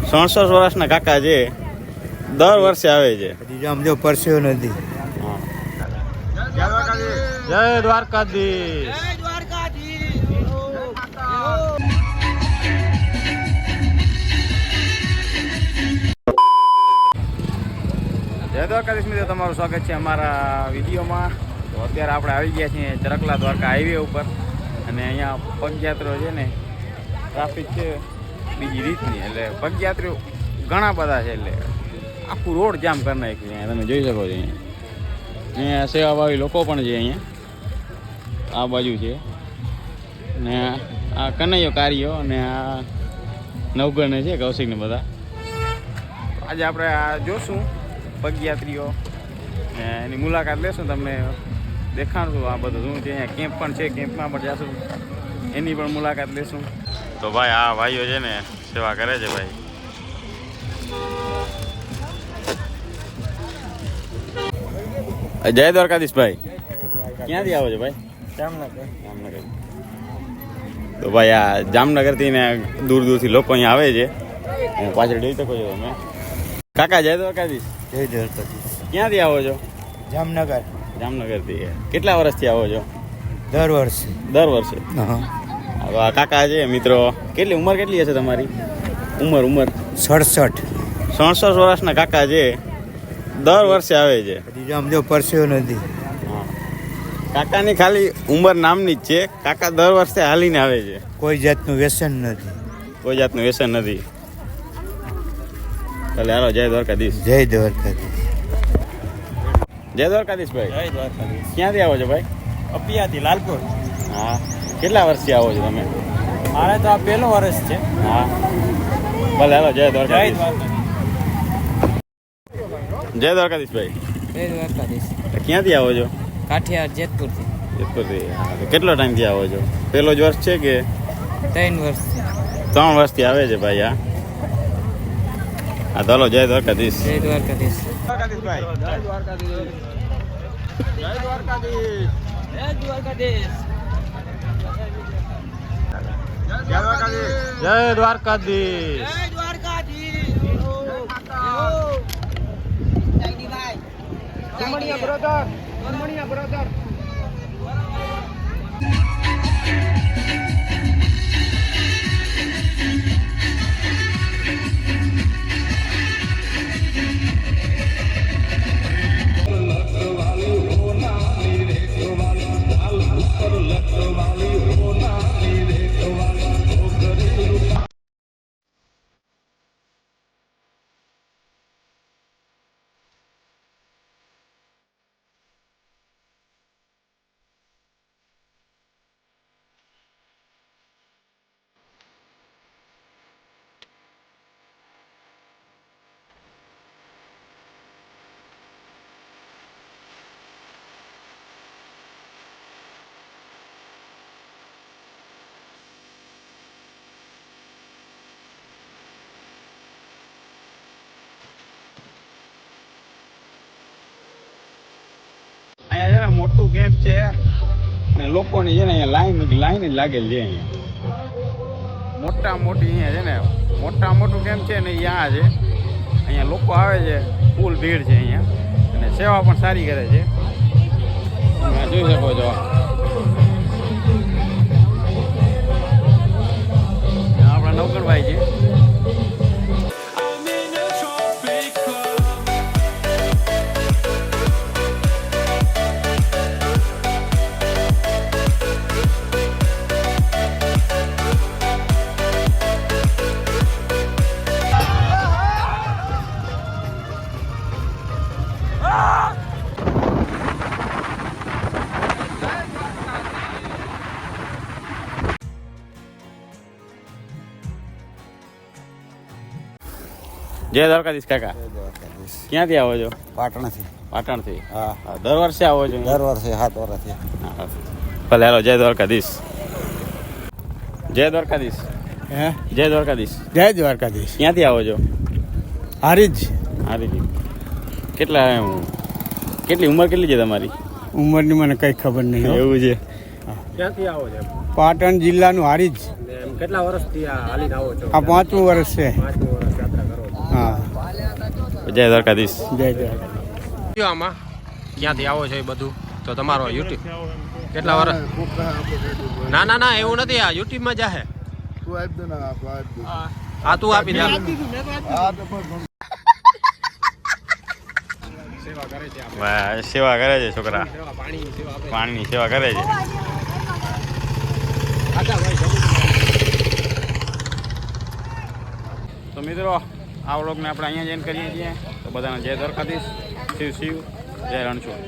67 વર્ષના કાકા છે, દર વર્ષે આવે છે. આમ જો પરસ્યો નથી. જય દ્વારકાધીશ. જય દ્વારકાધીશ મિત્રો, તમારું સ્વાગત છે અમારા વિડીયોમાં. તો અત્યારે આપણે આવી ગયા છીએ ચરકલા દ્વારકા હાઈવે ઉપર, અને અહીંયા પગયાત્રીઓ છે ને, ટ્રાફિક છે બીજી રીતની, એટલે પગયાત્રીઓ ઘણા બધા છે, એટલે આખું રોડ જામ કરી નાખ્યું. અહીંયા તમે જોઈ શકો છો. અહીંયા સેવાભાવી લોકો પણ છે. અહીંયા આ બાજુ છે ને આ કનૈયો કારીઓ અને આ નવગણને છે, કૌશિકને બધા. આજે આપણે આ જોશું પગયાત્રીઓ ને એની મુલાકાત લેશું, તમને દેખાડશું આ બધું શું છે. અહીંયા કેમ્પ પણ છે, કેમ્પમાં પણ જઈશું, એની પણ મુલાકાત લેશું. તો ભાઈ આ ભાઈઓ છે ને સેવા કરે છે ભાઈ. જય દ્વારકાધીશ ભાઈ, ક્યાંથી આવો છો ભાઈ? જામનગર. જામનગર. તો ભાઈ આ જામનગરથી ને દૂર દૂરથી લોકો અહીંયા આવે છે. પાછળ જોઈ શકો છો તમે. કાકા જય દ્વારકાધીશ. જય દ્વારકાધીશ. ક્યાંથી આવો છો? જામનગર. જામનગરથી. કેટલા વર્ષથી આવો છો? દર વર્ષે. દર વર્ષે. હા. કાકા છે મિત્રો. કેટલી ઉંમર કેટલી હશે તમારી? ઉંમર 67. 67 વર્ષના કાકા છે, દર વર્ષે આવે છે. આમ જો પરસ્યો નથી. કાકાની ખાલી ઉંમર નામની જ છે. કાકા દર વર્ષે હાલીને આવે છે. કોઈ જાતનું વ્યસન નથી. કોઈ જાતનું વ્યસન નથી. ચાલે હાલો, જય દ્વારકાધીશ. જય દ્વારકાધીશ. જય દ્વારકાધીશ ભાઈ. જય દ્વારકાધીશ. ક્યાંથી આવો છો ભાઈ? અપિયાથી લાલપુર. હા. કેટલા વર્ષથી આવો છો તમે? મારે તો આ પહેલું વર્ષ છે. હા. ભલે હાલો, જય દ્વારકાધીશ. જય દ્વારકાધીશ ભાઈ. જય દ્વારકાધીશ. ક્યાંથી આવો છો? કાઠિયાવાડ જેતપુરથી. જેતપુરથી. કેટલો ટાઈમથી આવો છો? પહેલો જ વર્ષ છે કે? 3 વર્ષ. 3 વર્ષથી આવે છે ભાઈ. હા તો હાલો, જય દ્વારકાધીશ. જય દ્વારકાધીશ. દ્વારકાધીશ ભાઈ. જય દ્વારકાધીશ. જય દ્વારકાધીશ. જય દ્વારકાધીશ. જય દ્વારકાધીશ. જય દ્વારકાધીશ. બ્રધર. અહીંયા છે ને મોટું કેમ્પ છે, ને લોકોની છે ને અહીંયા લાઈન જ લાગેલી છે. અહીંયા મોટી અહીંયા છે ને મોટું કેમ્પ છે ને અહીંયા છે. અહીંયા લોકો આવે છે, ફૂલ ભીડ છે અહીંયા, અને સેવા પણ સારી કરે છે. તમે જોઈ શકો છો. આપણા નવકણભાઈ છે. જય દ્વારકાધીશ કાકા. ક્યાંથી આવો છો? પાટણથી. પાટણથી. હા. દર વર્ષે આવો છો? દર વર્ષે 7 વર્ષથી. ભલે હાલો, જય દ્વારકાધીશ. જય દ્વારકાધીશ. હે? જય દ્વારકાધીશ. જય દ્વારકાધીશ. ક્યાંથી આવો છો? હારીજ. હારીજી. કેટલી ઉંમર કેટલી છે તમારી? ઉંમરની મને કઈ ખબર નહીં. એવું છે. ક્યાંથી આવો છો? પાટણ જિલ્લાનું હારીજ. કેટલા વર્ષથી હાલીને આવો છો? આ 5મું વર્ષ છે. 5મું વર્ષ યાત્રા હા જય દ્વારકાધીશ. જય દ્વારકાધીશ. આમાં ક્યાંથી આવો છો એ બધું તો તમારો યુટ્યુબ કેટલા વર્ષ? ના ના ના એવું નથી, આ યુટ્યુબમાં જાહે. હા તું આપી દે. સેવા કરે છે આપણે. વાહ, સેવા કરે છે છોકરા, સેવા, પાણીની સેવા આપણે. પાણીની સેવા કરે છે. આજા ભાઈ જમવું. તો મિત્રો આ વ્લોગને આપણે અહીંયા જ એન્ડ કરીએ છીએ. તો બધાને જય દ્વારકાધીશ, શિવ શિવ, જય રણછોડ.